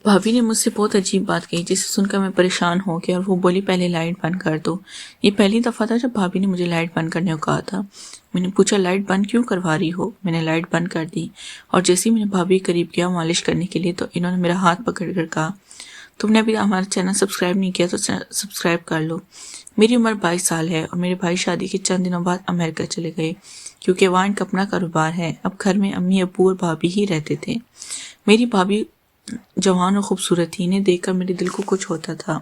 भाभी ने मुझसे बहुत अजीब बात कही जिसे सुनकर मैं परेशान हो गया और वो बोली पहले लाइट बंद कर दो। ये पहली दफ़ा था जब भाभी ने मुझे लाइट बंद करने को कहा था। मैंने पूछा लाइट बंद क्यों करवा रही हो। मैंने लाइट बंद कर दी और जैसे ही मैंने भाभी के करीब किया मालिश करने के लिए तो इन्होंने मेरा हाथ पकड़ कर कहा तुमने अभी हमारा चैनल सब्सक्राइब नहीं किया तो सब्सक्राइब कर लो। मेरी उम्र 22 साल है और मेरे भाई शादी के चंद दिनों बाद अमेरिका चले गए क्योंकि वहाँ इनका अपना कारोबार है। अब घर में अम्मी अब्बू और भाभी ही रहते थे। मेरी भाभी जवान और खूबसूरत थी। इन्हें देखकर मेरे दिल को कुछ होता था।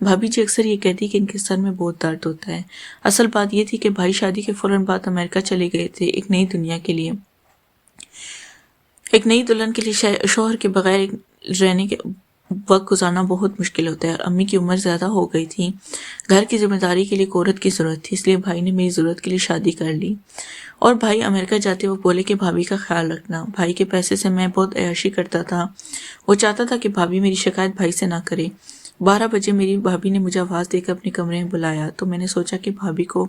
भाभी जी अक्सर ये कहती कि इनके सर में बहुत दर्द होता है। असल बात ये थी कि भाई शादी के फौरन बाद अमेरिका चले गए थे एक नई दुनिया के लिए, एक नई दुल्हन के लिए शौहर के बगैर रहने के वक्त गुजारना बहुत मुश्किल होता है। और अम्मी की उम्र ज़्यादा हो गई थी। घर की जिम्मेदारी के लिए एक औरत की ज़रूरत थी, इसलिए भाई ने मेरी ज़रूरत के लिए शादी कर ली। और भाई अमेरिका जाते वक्त बोले कि भाभी का ख्याल रखना। भाई के पैसे से मैं बहुत अय्याशी करता था। वो चाहता था कि भाभी मेरी शिकायत भाई से ना करे। 12 बजे मेरी भाभी ने मुझे आवाज़ देकर अपने कमरे में बुलाया तो मैंने सोचा कि भाभी को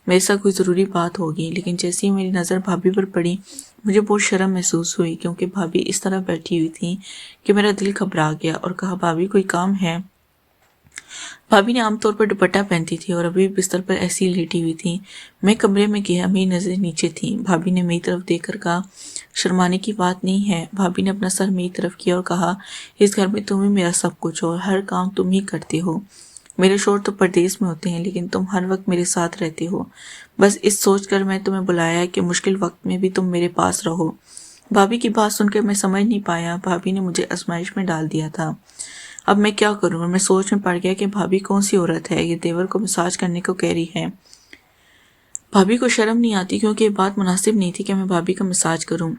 मेरे साथ कोई ज़रूरी बात होगी, लेकिन जैसे ही मेरी नज़र भाभी पर पड़ी मुझे बहुत शर्म महसूस हुई क्योंकि भाभी इस तरह बैठी हुई थी कि मेरा दिल घबरा गया और कहा भाभी कोई काम है। भाभी ने आमतौर पर दुपट्टा पहनती थी और अभी बिस्तर पर ऐसी ही लेटी हुई थी। मैं कमरे में गया, मेरी नज़रें नीचे थी। भाभी ने मेरी तरफ देखकर कहा शर्माने की बात नहीं है। भाभी ने अपना सर मेरी तरफ किया और कहा इस घर में तुम ही मेरा सब कुछ हो, हर काम तुम ही करते हो। मेरे शौहर तो परदेश में होते हैं लेकिन तुम हर वक्त मेरे साथ रहते हो। बस इस सोच कर मैं तुम्हें बुलाया है कि मुश्किल वक्त में भी तुम मेरे पास रहो। भाभी की बात सुनकर मैं समझ नहीं पाया। भाभी ने मुझे आजमाइश में डाल दिया था। अब मैं क्या करूं? मैं सोच में पड़ गया कि भाभी कौन सी औरत है, ये देवर को मसाज करने को कह रही है। भाभी को शर्म नहीं आती क्योंकि ये बात मुनासिब नहीं थी कि मैं भाभी का मसाज करूं।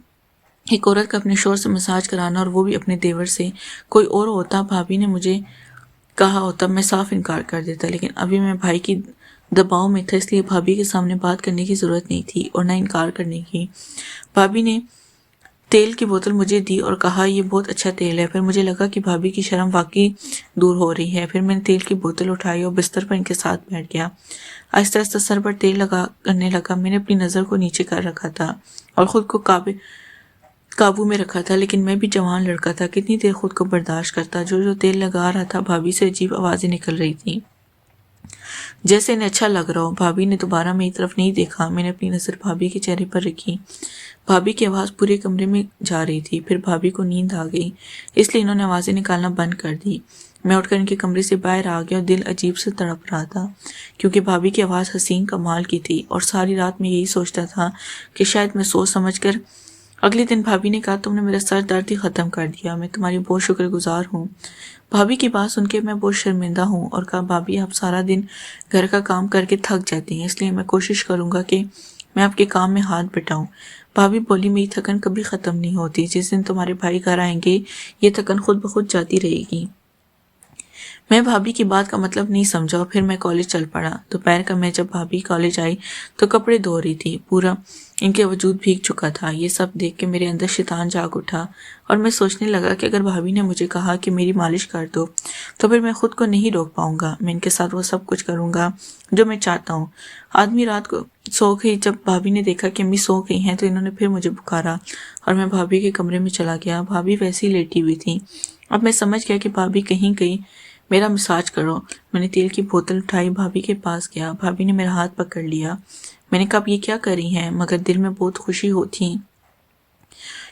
एक औरत का अपने शौहर से मसाज कराना और वो भी अपने देवर से। कोई और होता, भाभी ने मुझे कहा होता, मैं साफ इनकार कर देता, लेकिन अभी मैं भाई की दबाव में था इसलिए भाभी के सामने बात करने की ज़रूरत नहीं थी और न इनकार करने की। भाभी ने तेल की बोतल मुझे दी और कहा ये बहुत अच्छा तेल है। फिर मुझे लगा कि भाभी की शर्म वाकई दूर हो रही है। फिर मैंने तेल की बोतल उठाई और बिस्तर पर इनके साथ बैठ गया। आहिस्ता आहिस्ता सर पर तेल लगा करने लगा। मैंने अपनी नज़र को नीचे कर रखा था और ख़ुद को काबू में रखा था, लेकिन मैं भी जवान लड़का था, कितनी देर खुद को बर्दाश्त करता। जो जो तेल लगा रहा था भाभी से अजीब आवाज़ें निकल रही थी जैसे इन्हें अच्छा लग रहा हो। भाभी ने दोबारा मेरी तरफ नहीं देखा। मैंने अपनी नज़र भाभी के चेहरे पर रखी। भाभी की आवाज़ पूरे कमरे में जा रही थी। फिर भाभी को नींद आ गई इसलिए इन्होंने आवाज़ें निकालना बंद कर दी। मैं उठकर इनके कमरे से बाहर आ गया और दिल अजीब से तड़प रहा था क्योंकि भाभी की आवाज़ हसीन कमाल की थी और सारी रात में यही सोचता था कि शायद मैं सोच समझ कर। अगले दिन भाभी ने कहा तुमने मेरा सर दर्द ही ख़त्म कर दिया, मैं तुम्हारी बहुत शुक्रगुजार हूँ। भाभी की बात सुन के मैं बहुत शर्मिंदा हूँ और कहा भाभी आप सारा दिन घर का काम करके थक जाती हैं, इसलिए मैं कोशिश करूँगा कि मैं आपके काम में हाथ बटाऊँ। भाभी बोली मेरी थकन कभी ख़त्म नहीं होती, जिस दिन तुम्हारे भाई घर आएंगे ये थकन खुद ब खुद जाती रहेगी। मैं भाभी की बात का मतलब नहीं समझा और फिर मैं कॉलेज चल पड़ा। दोपहर का मैं जब भाभी कॉलेज आई तो कपड़े धो रही थी। पूरा इनके वजूद भीग चुका था। ये सब देख के मेरे अंदर शैतान जाग उठा और मैं सोचने लगा कि अगर भाभी ने मुझे कहा कि मेरी मालिश कर दो तो फिर मैं खुद को नहीं रोक पाऊंगा। मैं इनके साथ वो सब कुछ करूंगा जो मैं चाहता हूँ। आदमी रात को सो गई। जब भाभी ने देखा कि अम्मी सो गई हैं तो इन्होंने फिर मुझे पुकारा और मैं भाभी के कमरे में चला गया। भाभी वैसे ही लेटी हुई थी। अब मैं समझ गया कि भाभी कहीं गई मेरा मसाज करो। मैंने तेल की बोतल उठाई, भाभी के पास गया। भाभी ने मेरा हाथ पकड़ लिया। मैंने कहा ये क्या कर रही हैं, मगर दिल में बहुत खुशी होती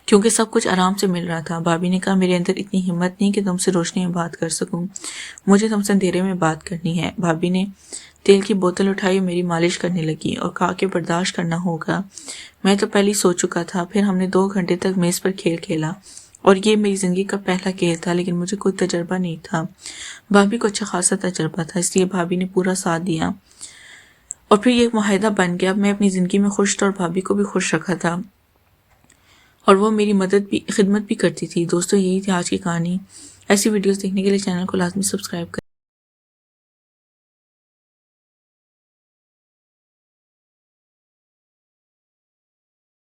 क्योंकि सब कुछ आराम से मिल रहा था। भाभी ने कहा मेरे अंदर इतनी हिम्मत नहीं कि तुमसे रोशनी में बात कर सकूं, मुझे तुमसे अंधेरे में बात करनी है। भाभी ने तेल की बोतल उठाई, मेरी मालिश करने लगी और कहा कि बर्दाश्त करना होगा। मैं तो पहले ही सो चुका था। फिर हमने 2 घंटे तक मेज़ पर खेल खेला और ये मेरी ज़िंदगी का पहला खेल था, लेकिन मुझे कोई तजर्बा नहीं था। भाभी को अच्छा खासा तजर्बा था, इसलिए भाभी ने पूरा साथ दिया और फिर ये एक मुआहदा बन गया। मैं अपनी ज़िंदगी में खुश था और भाभी को भी खुश रखा था और वो मेरी खिदमत भी करती थी। दोस्तों यही थी आज की कहानी। ऐसी वीडियोस देखने के लिए चैनल को लाजमी सब्सक्राइब करें।